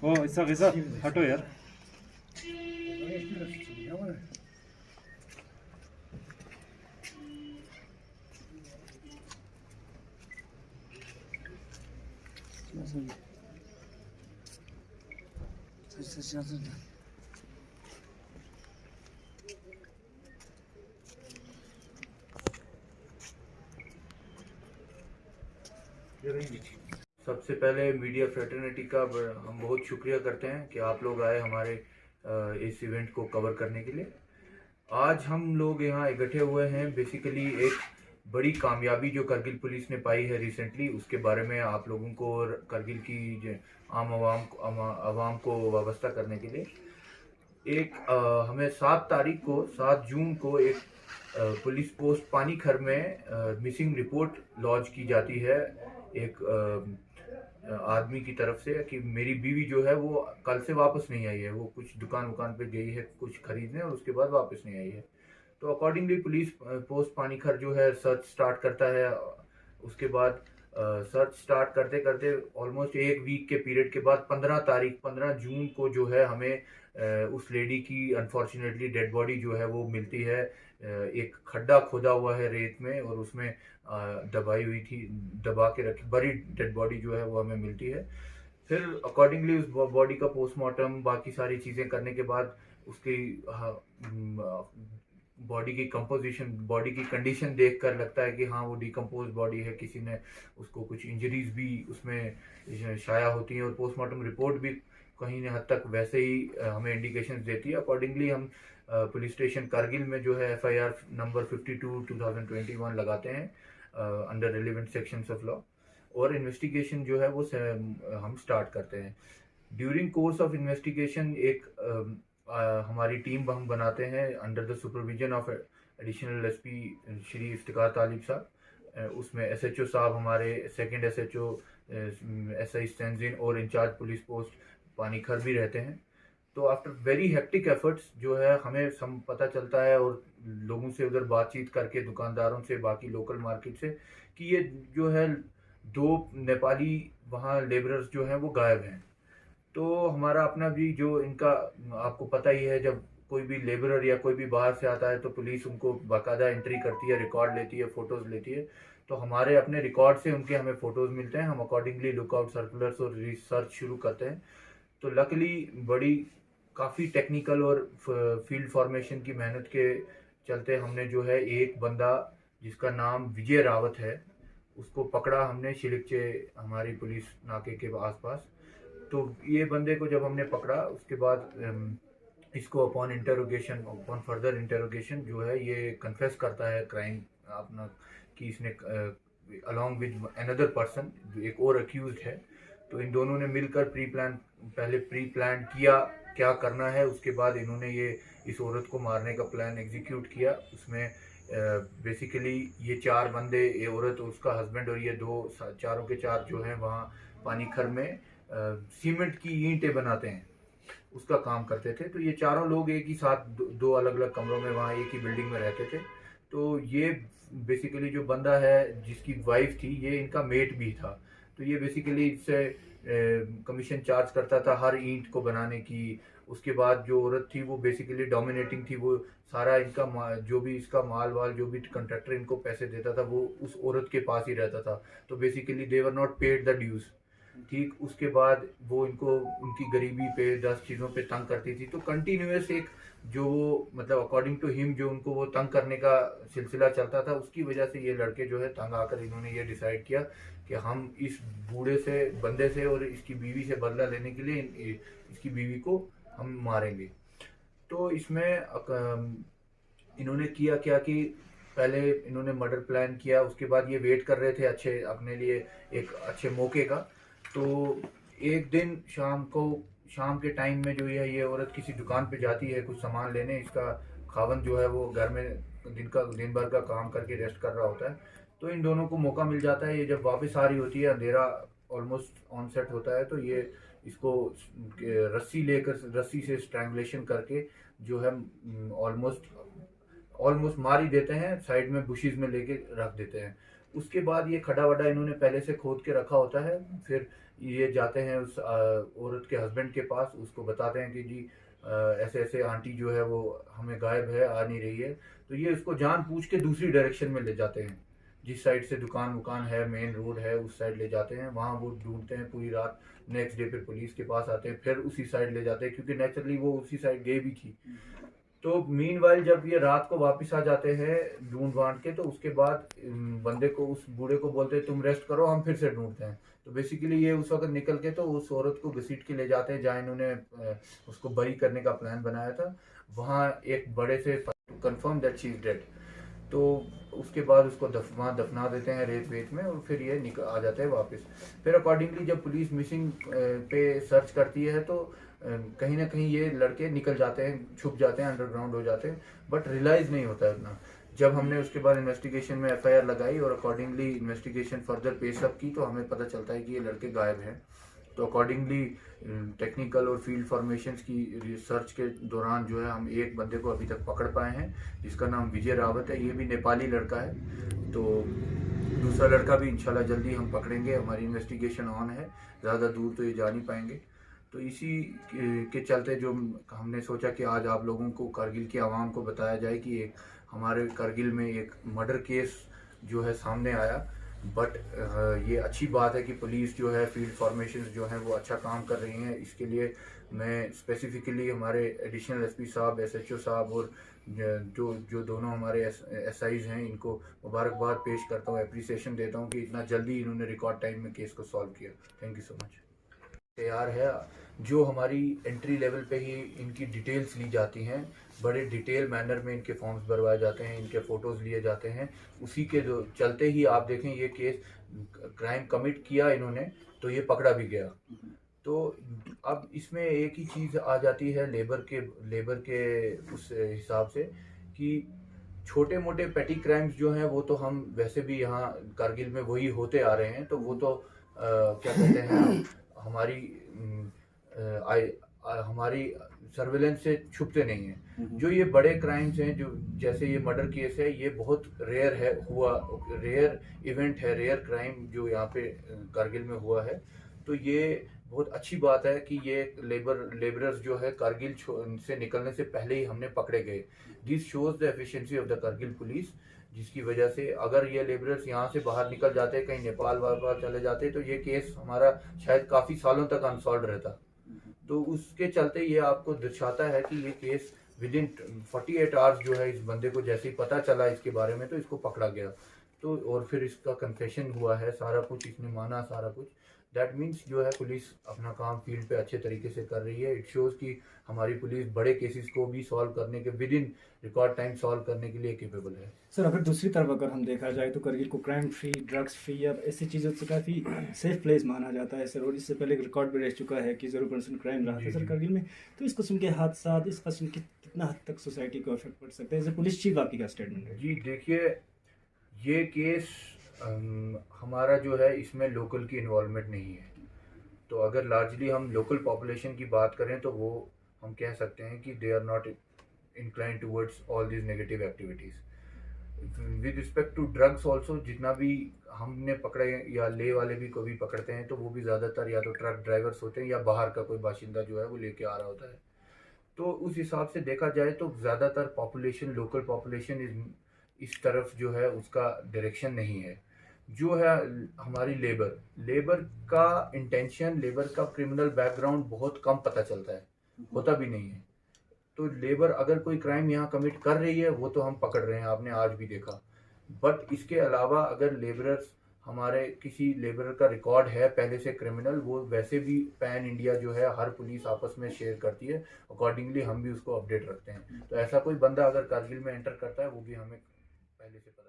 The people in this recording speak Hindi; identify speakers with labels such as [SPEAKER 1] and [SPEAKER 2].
[SPEAKER 1] ओ ऐसा हटो यार।
[SPEAKER 2] सबसे पहले मीडिया फ्रेटर्निटी का हम बहुत शुक्रिया करते हैं कि आप लोग आए हमारे इस इवेंट को कवर करने के लिए। आज हम लोग यहाँ इकट्ठे हुए हैं बेसिकली एक बड़ी कामयाबी जो करगिल पुलिस ने पाई है रिसेंटली, उसके बारे में आप लोगों को और करगिल की आम आवाम को वाबस्ता करने के लिए। एक हमें 7 जून को एक पुलिस पोस्ट पानीखर में मिसिंग रिपोर्ट लॉन्च की जाती है एक आदमी की तरफ से कि मेरी बीवी जो है वो कल से वापस नहीं आई है, वो कुछ दुकान पे गई है कुछ खरीदने और उसके बाद वापस नहीं आई है। तो अकॉर्डिंगली पुलिस पोस्ट पानीखर जो है सर्च स्टार्ट करता है। उसके बाद सर्च स्टार्ट करते करते ऑलमोस्ट एक वीक के पीरियड के बाद 15 जून को जो है हमें उस लेडी की अनफॉर्चुनेटली डेड बॉडी जो है वो मिलती है। एक खड्डा खोदा हुआ है रेत में और उसमें दबाई हुई थी, दबा के रखी बड़ी डेड बॉडी जो है वो हमें मिलती है। फिर अकॉर्डिंगली उस बॉडी का पोस्टमार्टम बाकी सारी चीज़ें करने के बाद उसकी बॉडी की कंपोजिशन, बॉडी की कंडीशन देखकर लगता है कि हाँ वो डिकम्पोज बॉडी है, किसी ने उसको कुछ इंजरीज भी उसमें शाया होती हैं और पोस्टमार्टम रिपोर्ट भी कहीं न हद तक वैसे ही हमें इंडिकेशंस देती है। अकॉर्डिंगली हम पुलिस स्टेशन कारगिल में जो है FIR नंबर 52/2021 लगाते हैं under relevant sections of law और इन्वेस्टिगेशन जो है वो हम स्टार्ट करते हैं। ड्यूरिंग कोर्स ऑफ इन्वेस्टिगेशन एक हमारी टीम हम बनाते हैं under the supervision of additional SP Shri Iftikhar Talib Sahab. उसमें SHO साहब हमारे, सेकंड SHO SI स्टेंजिन और इंचार्ज पुलिस पोस्ट पानीखर भी रहते हैं। तो आफ्टर वेरी हेक्टिक एफर्ट्स जो है हमें पता चलता है और लोगों से उधर बातचीत करके, दुकानदारों से, बाकी लोकल मार्केट से, कि ये जो है 2 नेपाली वहाँ लेबरर्स जो हैं वो गायब हैं। तो हमारा अपना भी जो इनका आपको पता ही है, जब कोई भी लेबरर या कोई भी बाहर से आता है तो पुलिस उनको बाकायदा एंट्री करती है, रिकॉर्ड लेती है, फोटोज लेती है। तो हमारे अपने रिकॉर्ड से उनके हमें फोटोज मिलते हैं, हम अकॉर्डिंगली लुकआउट सर्कुलर्स और रिसर्च शुरू करते हैं। तो लकली बड़ी काफ़ी टेक्निकल और फील्ड फॉर्मेशन की मेहनत के चलते हमने जो है एक बंदा जिसका नाम विजय रावत है उसको पकड़ा हमने शिलिकचे हमारी पुलिस नाके के आसपास। तो ये बंदे को जब हमने पकड़ा उसके बाद इसको अपॉन फर्दर इंटेरोगेशन जो है ये कन्फेस करता है क्राइम अपना, कि इसने अलॉन्ग विद अनदर पर्सन एक और अक्यूज्ड है। तो इन दोनों ने मिलकर पहले प्री प्लान किया क्या करना है, उसके बाद इन्होंने ये इस औरत को मारने का प्लान एग्जीक्यूट किया। उसमें बेसिकली ये 4 बंदे, ये औरत, उसका हस्बैंड और ये 2 चारों के 4 जो हैं वहाँ पानीखर में सीमेंट की ईंटें बनाते हैं उसका काम करते थे। तो ये चारों लोग एक ही साथ 2 अलग अलग कमरों में वहाँ एक ही बिल्डिंग में रहते थे। तो ये बेसिकली जो बंदा है जिसकी वाइफ थी ये इनका मेट भी था। तो ये बेसिकली इससे कमीशन चार्ज करता था हर ईंट को बनाने की। उसके बाद जो औरत थी वो बेसिकली डोमिनेटिंग थी, वो सारा इनका जो भी इसका माल वाल जो भी कंट्रैक्टर इनको पैसे देता था वो उस औरत के पास ही रहता था। तो basically they were not paid the dues. ठीक, उसके बाद वो इनको उनकी गरीबी पे 10 चीज़ों पे तंग करती थी। तो कंटिन्यूस एक जो वो मतलब अकॉर्डिंग टू हिम जो उनको वो तंग करने का सिलसिला चलता था, उसकी वजह से ये लड़के जो है तंग आकर इन्होंने ये डिसाइड किया कि हम इस बूढ़े से बंदे से और इसकी बीवी से बदला लेने के लिए इसकी बीवी को हम मारेंगे। तो इसमें इन्होंने किया क्या कि पहले इन्होंने मर्डर प्लान किया, उसके बाद ये वेट कर रहे थे अच्छे अपने लिए एक अच्छे मौके का। तो एक दिन शाम के टाइम में जो है ये औरत किसी दुकान पे जाती है कुछ सामान लेने। इसका खावन जो है वो घर में दिन भर का काम करके रेस्ट कर रहा होता है। तो इन दोनों को मौका मिल जाता है, ये जब वापस आ रही होती है, अंधेरा ऑलमोस्ट ऑन सेट होता है, तो ये इसको रस्सी से स्ट्रैंगुलेशन करके जो है ऑलमोस्ट मार ही देते हैं, साइड में बुशीज में लेके रख देते हैं। उसके बाद ये खड़ा वड़ा इन्होंने पहले से खोद के रखा होता है। फिर ये जाते हैं उस औरत के हस्बैंड के पास, उसको बताते हैं कि जी ऐसे ऐसे आंटी जो है वो हमें गायब है, आ नहीं रही है। तो ये उसको जान पूछ के दूसरी डायरेक्शन में ले जाते हैं, जिस साइड से दुकान वुकान है, मेन रोड है, उस साइड ले जाते हैं। वहाँ वो ढूंढते हैं पूरी रात। नेक्स्ट डे पे पुलिस के पास आते हैं, फिर उसी साइड ले जाते हैं, क्योंकि नेचुरली वो उसी साइड गई भी थी। तो मीनवाइल जब ये रात को वापस आ जाते हैं ढूंढ वांड के, तो उसके बाद बंदे को, उस बूढ़े को बोलते हैं तुम रेस्ट करो, हम फिर से ढूंढते हैं। तो बेसिकली ये उस वक्त निकल के तो उस औरत को घसीट के ले जाते हैं जहाँ इन्होंने उसको बरी करने का प्लान बनाया था। वहाँ एक बड़े से confirm that she is dead. तो उसके बाद उसको वहाँ दफना देते हैं रेत वेत में, और फिर ये निकल आ जाते हैं वापस। फिर अकॉर्डिंगली जब पुलिस मिसिंग पे सर्च करती है तो कहीं ना कहीं ये लड़के निकल जाते हैं, छुप जाते हैं, अंडरग्राउंड हो जाते हैं, बट रियलाइज नहीं होता है इतना। जब हमने उसके बाद इन्वेस्टिगेशन में एफआईआर लगाई और अकॉर्डिंगली इन्वेस्टिगेशन फर्दर पेशअप की, तो हमें पता चलता है कि ये लड़के गायब हैं। तो अकॉर्डिंगली टेक्निकल और फील्ड फॉर्मेशंस की रिसर्च के दौरान जो है हम एक बंदे को अभी तक पकड़ पाए हैं, जिसका नाम विजय रावत है। ये भी नेपाली लड़का है। तो दूसरा लड़का भी इंशाल्लाह जल्दी हम पकड़ेंगे। हमारी इन्वेस्टिगेशन ऑन है, ज़्यादा दूर तो ये जा नहीं पाएंगे। तो इसी के चलते जो हमने सोचा कि आज आप लोगों को, कारगिल की आवाम को बताया जाए कि एक हमारे कारगिल में एक मर्डर केस जो है सामने आया। बट ये अच्छी बात है कि पुलिस जो है, फील्ड फॉर्मेशन जो है वो अच्छा काम कर रही हैं। इसके लिए मैं स्पेसिफिकली हमारे एडिशनल एसपी साहब, एसएचओ साहब और जो जो दोनों हमारे एसआईज हैं, इनको मुबारकबाद पेश करता हूँ, एप्रिसिएशन देता हूँ कि इतना जल्दी इन्होंने रिकॉर्ड टाइम में केस को सॉल्व किया। Thank you so much. तैयार है। जो हमारी एंट्री लेवल पे ही इनकी डिटेल्स ली जाती हैं, बड़े डिटेल मैनर में इनके फॉर्म्स भरवाए जाते हैं, इनके फ़ोटोज़ लिए जाते हैं। उसी के जो चलते ही आप देखें ये केस, क्राइम कमिट किया इन्होंने तो ये पकड़ा भी गया। तो अब इसमें एक ही चीज़ आ जाती है लेबर के उस हिसाब से कि छोटे मोटे पेटी क्राइम्स जो हैं वो तो हम वैसे भी यहाँ कारगिल में वही होते आ रहे हैं। तो वो तो क्या कहते हैं, हमारी हमारी सर्वेलेंस से छुपते नहीं हैं। जो ये बड़े क्राइम्स हैं, जो जैसे ये मर्डर केस है, ये बहुत रेयर है, रेयर इवेंट है, रेयर क्राइम जो यहाँ पे कारगिल में हुआ है। तो ये बहुत अच्छी बात है कि ये लेबरर्स जो है कारगिल से निकलने से पहले ही हमने पकड़े गए। This shows the efficiency of the Kargil police, जिसकी वजह से अगर ये लेबरर्स यहाँ से बाहर निकल जाते, कहीं नेपाल वाल चले जाते, तो ये केस हमारा शायद काफ़ी सालों तक अनसॉल्व रहता। तो उसके चलते ये आपको दर्शाता है कि ये केस विद इन 48 आवर्स जो है, इस बंदे को जैसे ही पता चला इसके बारे में तो इसको पकड़ा गया। तो और फिर इसका कन्फेशन हुआ है, सारा कुछ इसने माना, सारा कुछ। दैट मीन्स जो है पुलिस अपना काम फील्ड पे अच्छे तरीके से कर रही है। इट शोज़ कि हमारी पुलिस बड़े केसेस को भी सॉल्व करने के, with in record time solve करने के लिए केपेबल है।
[SPEAKER 1] सर, अगर दूसरी तरफ अगर हम देखा जाए तो कारगिल को क्राइम फ्री, ड्रग्स फ्री या ऐसी चीज़ों से काफ़ी सेफ प्लेस माना जाता है सर। और इससे पहले एक रिकॉर्ड भी रह चुका है कि 0% क्राइम रहा था सर कारगिल में। तो इस किस्म के हादसा, इस किस्म की कितना हद तक सोसाइटी को इफेक्ट पड़ सकता है, एज ए पुलिस चीफ आपकी क्या स्टेटमेंट है?
[SPEAKER 2] जी देखिए, ये केस हमारा जो है, इसमें लोकल की इन्वॉल्वमेंट नहीं है। तो अगर लार्जली हम लोकल पॉपुलेशन की बात करें तो वो हम कह सकते हैं कि they are not incline towards all these negative activities. With respect to drugs also, जितना भी हमने पकड़े या ले वाले भी कभी पकड़ते हैं तो वो भी ज़्यादातर या तो ट्रक ड्राइवर्स होते हैं या बाहर का कोई बाशिंदा जो है वो लेके आ रहा होता है। तो उस हिसाब से देखा जाए तो ज़्यादातर पॉपुलेशन, लोकल पॉपुलेशन इस तरफ जो है उसका डायरेक्शन नहीं है। जो है हमारी लेबर का इंटेंशन, लेबर का क्रिमिनल बैकग्राउंड बहुत कम पता चलता है, होता भी नहीं है। तो लेबर अगर कोई क्राइम यहाँ कमिट कर रही है वो तो हम पकड़ रहे हैं, आपने आज भी देखा। बट इसके अलावा अगर लेबरर्स, हमारे किसी लेबरर का रिकॉर्ड है पहले से क्रिमिनल, वो वैसे भी पैन इंडिया जो है हर पुलिस आपस में शेयर करती है, अकॉर्डिंगली हम भी उसको अपडेट रखते हैं। तो ऐसा कोई बंदा अगर कारगिल में एंटर करता है वो भी हमें पहले से पता